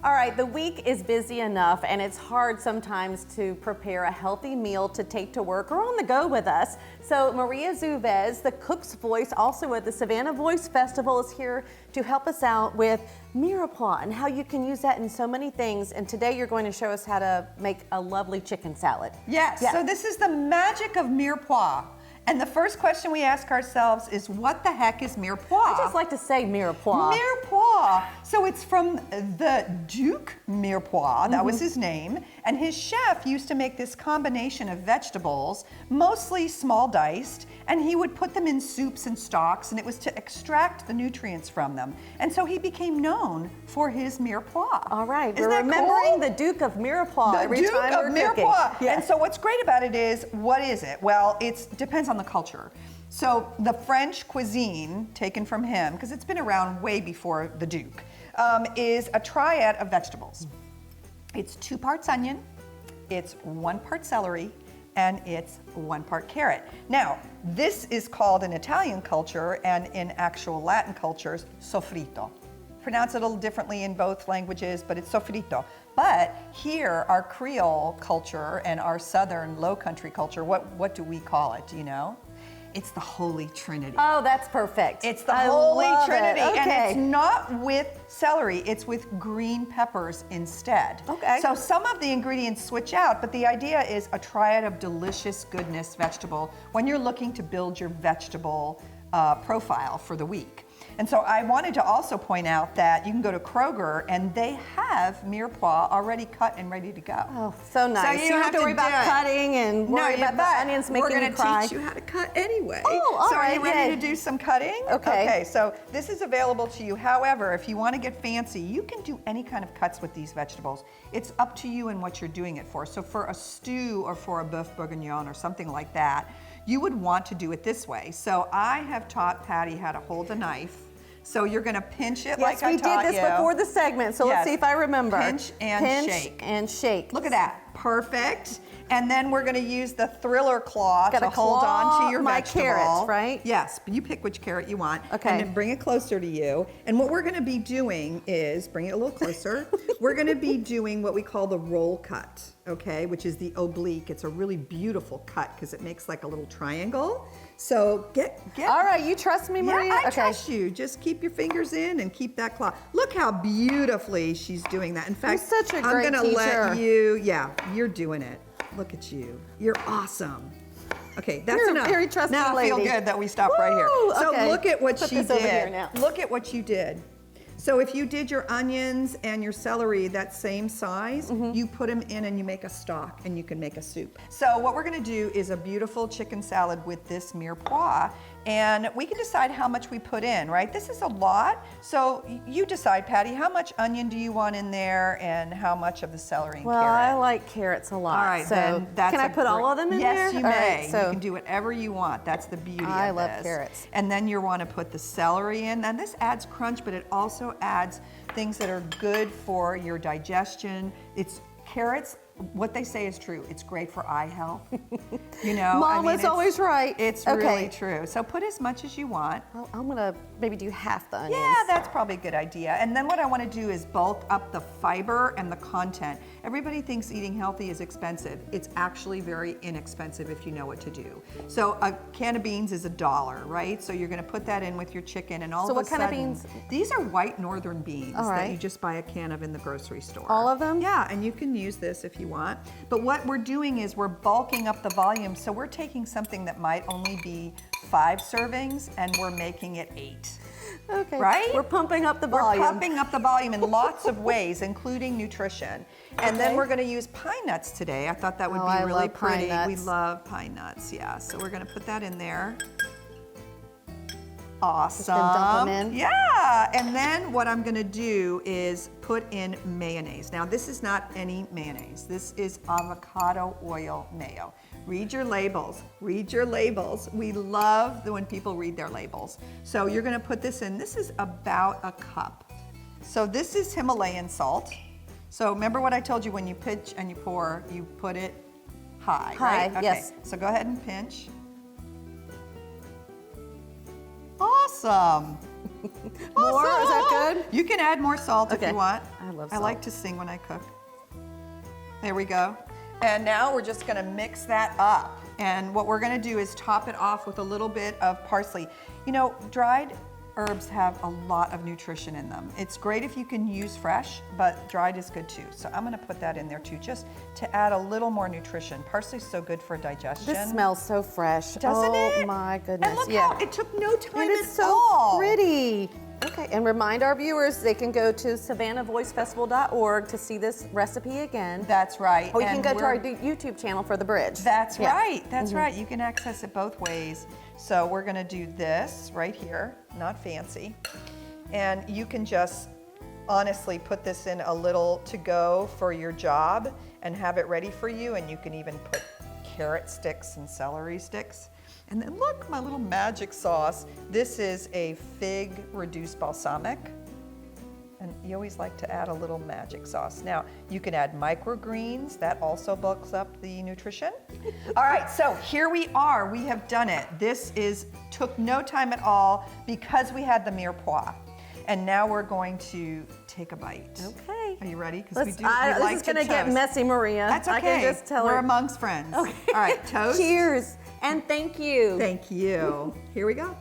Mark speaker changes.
Speaker 1: All right, the week is busy enough and it's hard sometimes to prepare a healthy meal to take to work or on the go with us. So Maria Zuvez, the cook's voice, also at the Savannah Voice Festival, is here to help us out with mirepoix and how you can use that in so many things. And today you're going to show us how to make a lovely chicken salad.
Speaker 2: Yes, so this is the magic of mirepoix. And the first question we ask ourselves is, what the heck is mirepoix?
Speaker 1: I just like to say mirepoix.
Speaker 2: Mirepoix. So it's from the Duke Mirepoix, that was his name, and his chef used to make this combination of vegetables, mostly small diced, and he would put them in soups and stocks, and it was to extract the nutrients from them. And so he became known for his mirepoix.
Speaker 1: All right,
Speaker 2: Isn't
Speaker 1: we're
Speaker 2: that
Speaker 1: remembering
Speaker 2: cool?
Speaker 1: the Duke of Mirepoix every
Speaker 2: The Duke
Speaker 1: time
Speaker 2: of
Speaker 1: we're
Speaker 2: Mirepoix.
Speaker 1: cooking. Yes.
Speaker 2: And so what's great about it is, what is it? Well, it depends on the culture. So the French cuisine, taken from him, because it's been around way before the Duke, is a triad of vegetables. It's 2 parts onion, it's 1 part celery, and it's 1 part carrot. Now, this is called in Italian culture and in actual Latin cultures, sofrito. Pronounce it a little differently in both languages, but it's sofrito. But here, our Creole culture and our Southern Low Country culture, what do we call it? Do you know? It's the Holy Trinity.
Speaker 1: Oh, that's perfect.
Speaker 2: It's the
Speaker 1: I
Speaker 2: Holy
Speaker 1: love
Speaker 2: Trinity,
Speaker 1: it. Okay.
Speaker 2: and it's not with celery, it's with green peppers instead.
Speaker 1: Okay.
Speaker 2: So some of the ingredients switch out, but the idea is a triad of delicious goodness vegetable when you're looking to build your vegetable profile for the week. And so I wanted to also point out that you can go to Kroger and they have mirepoix already cut and ready to go.
Speaker 1: Oh, so nice.
Speaker 2: So
Speaker 1: you don't have to worry about cutting and worry about the onions making you cry.
Speaker 2: We're going to teach you how to cut anyway.
Speaker 1: Oh, all
Speaker 2: so
Speaker 1: right.
Speaker 2: are you ready to do some cutting?
Speaker 1: Okay.
Speaker 2: Okay, so this is available to you. However, if you want to get fancy, you can do any kind of cuts with these vegetables. It's up to you and what you're doing it for. So for a stew or for a boeuf bourguignon or something like that, you would want to do it this way. So I have taught Patty how to hold a knife. So you're going to pinch it like I taught you.
Speaker 1: Yes, we did this before the segment, so let's see if I remember.
Speaker 2: Pinch and shake.
Speaker 1: Pinch and shake.
Speaker 2: Look at that. Perfect. And then we're going to use the thriller claw to hold on to your
Speaker 1: my
Speaker 2: vegetable.
Speaker 1: carrots, right?
Speaker 2: Yes, but you pick which carrot you want.
Speaker 1: Okay.
Speaker 2: And then bring it closer to you. And what we're going to be doing is, bring it a little closer, we're going to be doing what we call the roll cut, okay, which is the oblique. It's a really beautiful cut because it makes like a little triangle. So get.
Speaker 1: All right, you trust me, Maria?
Speaker 2: Yeah, I trust you. Just keep your fingers in and keep that claw. Look how beautifully she's doing that. In fact,
Speaker 1: You're such a great
Speaker 2: I'm gonna
Speaker 1: teacher.
Speaker 2: let you, you're doing it. Look at you. You're awesome. Okay, that's
Speaker 1: You're a
Speaker 2: enough.
Speaker 1: very trusting
Speaker 2: now I feel
Speaker 1: lady.
Speaker 2: good that we stopped right here.
Speaker 1: Woo,
Speaker 2: So
Speaker 1: okay.
Speaker 2: look at what
Speaker 1: Put
Speaker 2: she
Speaker 1: this over here
Speaker 2: did.
Speaker 1: now.
Speaker 2: Look at what you did. So if you did your onions and your celery that same size, you put them in and you make a stock and you can make a soup. So what we're gonna do is a beautiful chicken salad with this mirepoix, and we can decide how much we put in, right? This is a lot, so you decide, Patty, how much onion do you want in there and how much of the celery and
Speaker 1: Well,
Speaker 2: carrot?
Speaker 1: I like carrots a lot.
Speaker 2: All right,
Speaker 1: so
Speaker 2: then that's
Speaker 1: can I put all of them in there?
Speaker 2: Yes, you
Speaker 1: All
Speaker 2: may.
Speaker 1: right, so
Speaker 2: you can do whatever you want. That's the beauty of this.
Speaker 1: I love carrots.
Speaker 2: And then you want to put the celery in. And this adds crunch, but it also adds things that are good for your digestion. It's carrots. What they say is true. It's great for eye health. You know,
Speaker 1: Mama's always right.
Speaker 2: It's really true. So put as much as you want.
Speaker 1: Well, I'm gonna maybe do half the onions.
Speaker 2: Yeah, that's probably a good idea. And then what I want to do is bulk up the fiber and the content. Everybody thinks eating healthy is expensive. It's actually very inexpensive if you know what to do. So a can of beans is $1, right? So you're going to put that in with your chicken, and all
Speaker 1: So
Speaker 2: of a
Speaker 1: what kind of
Speaker 2: sudden,
Speaker 1: beans?
Speaker 2: These are white northern beans
Speaker 1: All
Speaker 2: that
Speaker 1: right.
Speaker 2: you just buy a can of in the grocery store.
Speaker 1: All of them?
Speaker 2: Yeah, and you can use this if you want. But what we're doing is we're bulking up the volume. So we're taking something that might only be 5 servings and we're making it 8.
Speaker 1: Okay.
Speaker 2: Right?
Speaker 1: We're pumping up the volume.
Speaker 2: We're pumping up the volume in lots of ways, including nutrition. And then we're going to use pine nuts today. I thought that would be
Speaker 1: I
Speaker 2: really
Speaker 1: love pine
Speaker 2: pretty.
Speaker 1: nuts.
Speaker 2: We love pine nuts, yeah. So we're going to put that in there. Awesome.
Speaker 1: dump 'em in.
Speaker 2: Yeah. And then what I'm going to do is put in mayonnaise. Now, this is not any mayonnaise. This is avocado oil mayo. Read your labels. Read your labels. We love when people read their labels. So you're going to put this in. This is about a cup. So this is Himalayan salt. So remember what I told you, when you pinch and you pour, you put it high,
Speaker 1: High,
Speaker 2: right? Okay.
Speaker 1: yes.
Speaker 2: So go ahead and pinch. Awesome.
Speaker 1: More? Is that good?
Speaker 2: You can add more salt if
Speaker 1: Okay.
Speaker 2: you want.
Speaker 1: I love
Speaker 2: I
Speaker 1: salt.
Speaker 2: like to sing when I cook. There we go. And now we're just gonna mix that up. And what we're gonna do is top it off with a little bit of parsley. You know, dried herbs have a lot of nutrition in them. It's great if you can use fresh, but dried is good too. So I'm gonna put that in there too, just to add a little more nutrition. Parsley's so good for digestion.
Speaker 1: This smells so fresh.
Speaker 2: Doesn't it?
Speaker 1: Oh my goodness.
Speaker 2: And look
Speaker 1: yeah.
Speaker 2: how it took no time
Speaker 1: It is
Speaker 2: at
Speaker 1: so
Speaker 2: all.
Speaker 1: pretty. Okay, and remind our viewers they can go to savannahvoicefestival.org to see this recipe again.
Speaker 2: That's right.
Speaker 1: Or you can
Speaker 2: And
Speaker 1: go to our
Speaker 2: we're-
Speaker 1: YouTube channel for the bridge.
Speaker 2: That's
Speaker 1: Yeah.
Speaker 2: right. That's right. You can access it both ways. So we're going to do this right here, not fancy. And you can just honestly put this in a little to go for your job and have it ready for you. And you can even put carrot sticks and celery sticks. And then look, my little magic sauce. This is a fig reduced balsamic. And you always like to add a little magic sauce. Now, you can add microgreens. That also bulks up the nutrition. All right, so here we are. We have done it. This took no time at all because we had the Mirepoix. And now we're going to take a bite.
Speaker 1: Okay.
Speaker 2: Are you ready? Because
Speaker 1: This
Speaker 2: like
Speaker 1: is
Speaker 2: to
Speaker 1: going to get
Speaker 2: toast.
Speaker 1: messy, Maria.
Speaker 2: That's okay.
Speaker 1: I can just tell
Speaker 2: We're
Speaker 1: her.
Speaker 2: amongst friends.
Speaker 1: Okay.
Speaker 2: All right, toast.
Speaker 1: Cheers. And thank you.
Speaker 2: Thank you. Here we go.